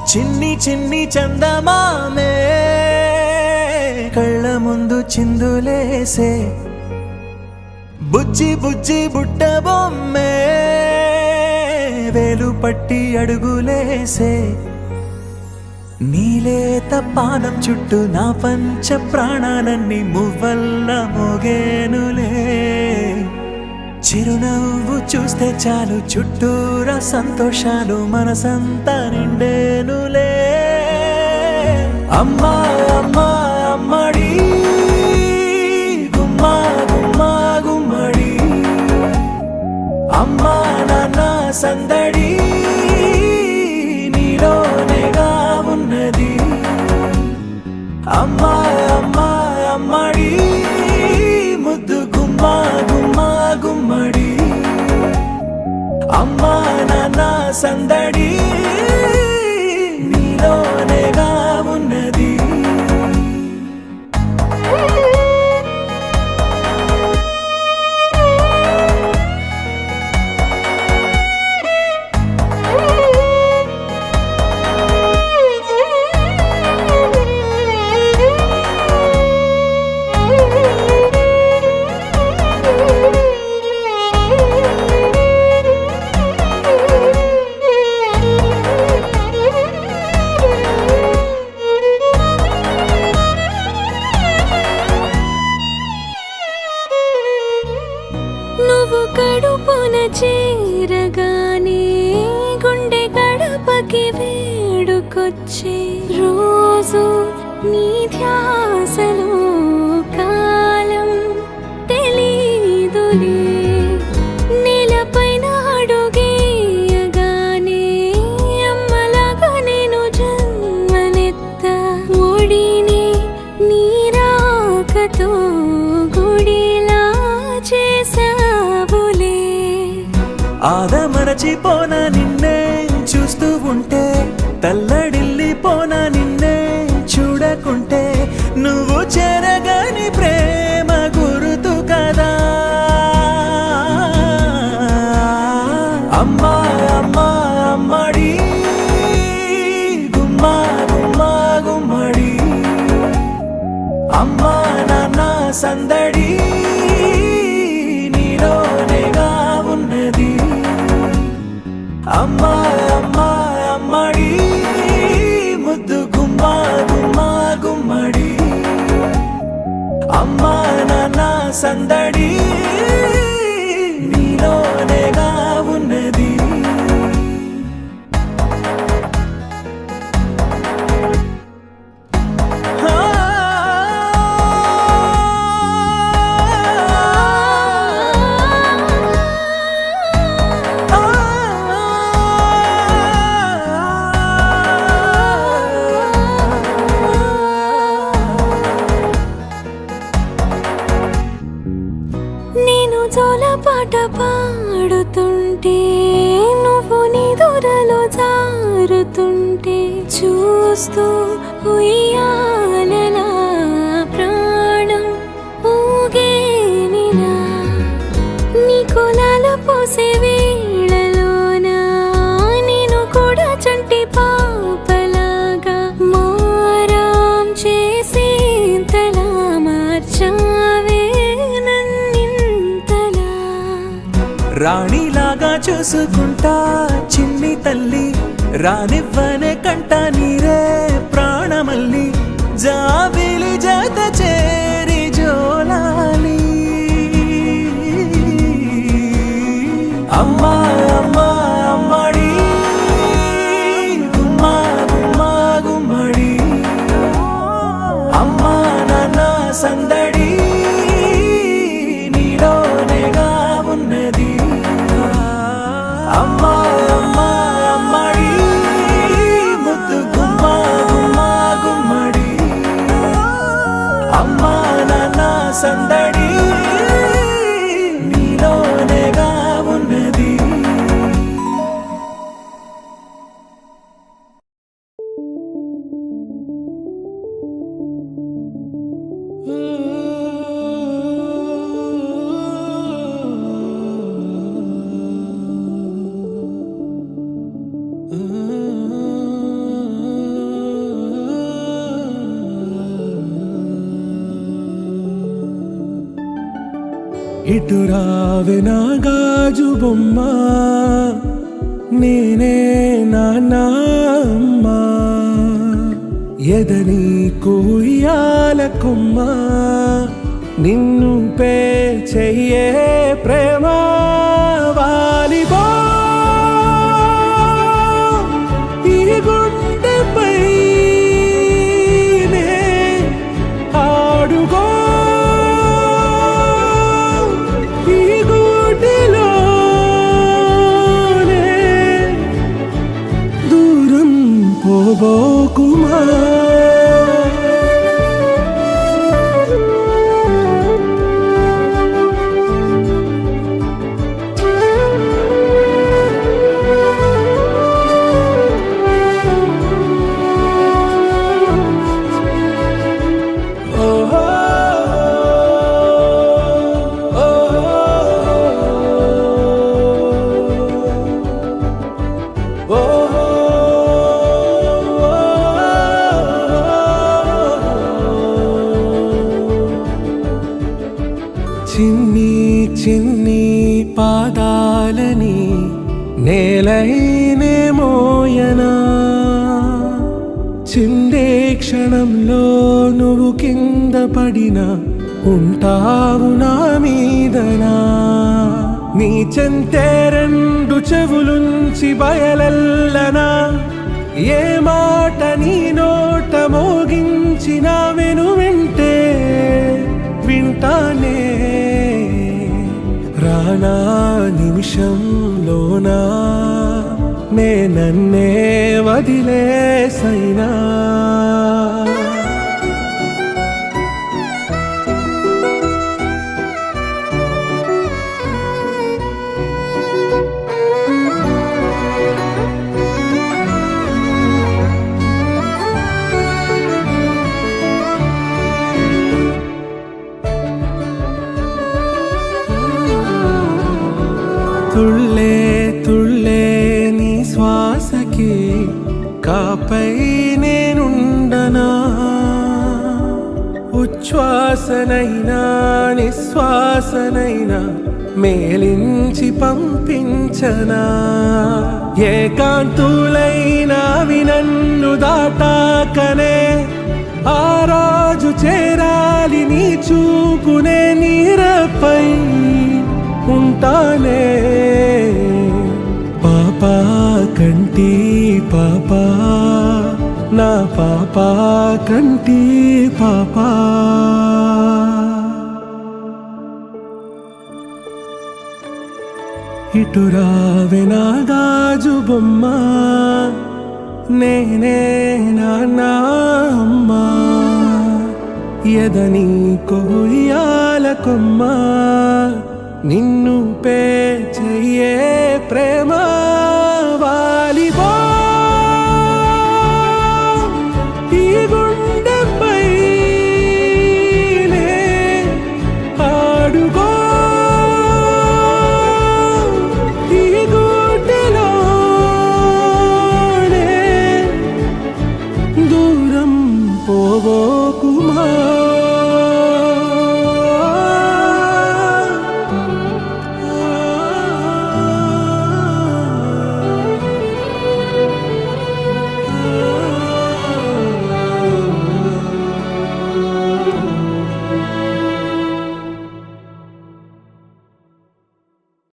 చిన్ని చిన్ని చందమామే కళ్ళ ముందు చిందులేసే బుజ్జి బుజ్జి బుట్ట బొమ్మే వేలు పట్టి అడుగులేసే నీలేత పానం చుట్టూ నా పంచ ప్రాణాలన్నీ మువ్వల్ల మోగేనులే చిరునవ్వు చూస్తే చాలు చుట్టూరా సంతోషాలు మనసంతా నిండేనులే అమ్మా అమ్మా అమ్మడి గుమ్మా గుమ్మా గుమ్మడి అమ్మా నాన్న సందడి నీలోనేగా ఉన్నది అమ్మా అమ్మా అమ్మడి ముద్దు గుమ్మా గుమ్మా గుమ్మడి అమ్మా నాన్న సందడి నీలోనేగా ఉన్నది నువ్వు కడుపున చేరగానే గుండె గడపకి వేడుకొచ్చే రోజు నీ ధ్యాసలో కాలం తెలీదులే నేలపైన అడుగేయగానే అమ్మలాగా నేను జన్మనెత్త ఒడిని నీ రాకతో గుడిలా చేసావులే ఆదమరచిపోనా నిన్నే చూస్తూ ఉంటే తల్లడిల్లిపోనా నిన్నే చూడకుంటే నువ్వు చెరగని ప్రేమ గురుతు కదా అమ్మా అమ్మా అమ్మడి గుమ్మా గుమ్మా గుమ్మడి అమ్మా నాన్న సందడి నీలోనేగా ఉన్నది అమ్మా అమ్మా అమ్మడి ముద్దు గుమ్మా గుమ్మా గుమ్మడి అమ్మా నాన్న సందడి నీలోనేగా ఉన్నది నేను జోలపాట పాడుతుంటే నువ్వు నీ దూరలో జారుతుంటే చూస్తూ ఉయ్యాలలా ప్రాణం ఊగేనినా నీ కులాల పోసే వేళలోనా నేను కూడా చంటి పాపలాగా మారాం చేసేంతలా మార్చావే రాణిలాగా చూసుకుంటా చిన్ని తల్లి రానివ్వనే కంట నీరే ప్రాణమల్లి జాబిలి జత చేరి జోలాలి అమ్మా అమ్మా అమ్మడి గుమ్మా గుమ్మా గుమ్మడి అమ్మా నాన్న సందడి నీలోనేగా ఉన్నది అమ్మా అమ్మా అమ్మడి ముద్దు గుమ్మా గుమ్మా గుమ్మడి అమ్మ ఇటు రావే నా గాజు బొమ్మ నేనే నాన్న అమ్మ ఎదని కుయ్యాల కొమ్మ నిన్ను పే చెయ్యే ప్రేమ వాలిబా ఈ గుండెపై నే ఆడుగో ఈ గుడిలోనే దూరం పోబోకుమా చిన్ని చిన్ని పాదాలని నేలైనే మోయనా చిందే క్షణంలో నువ్వు కింద పడినా ఉంటావు నా మీదనా నీ చెంతే రెండు చెవులుంచి బయలెల్లనా ఏ మాట నీ నోట మోగించిన వెను వింటే వింటానే రానా నిమిషంలోనా నే నన్నే వదిలేసైనా తుళ్ళే తుళ్ళే నీ శ్వాసకి కాపై నేనుండనా ఉచ్ఛ్వాసనైనా నిశ్వాసనైనా మేలించి పంపించనా ఏకాంతులైనా వినన్ను దాటాకనే ఆ రాజు చేరాలి నీ చూపునే నీరపై ఉంటానే పాపా కంటి పాపా నా పాపా కంటి పాపా ఇటు రావే నా గాజు బొమ్మ నేనే నాన్న అమ్మ ఎదని కొయ్యాల కొమ్మ నిన్ను పే చెయ్యే ప్రేమ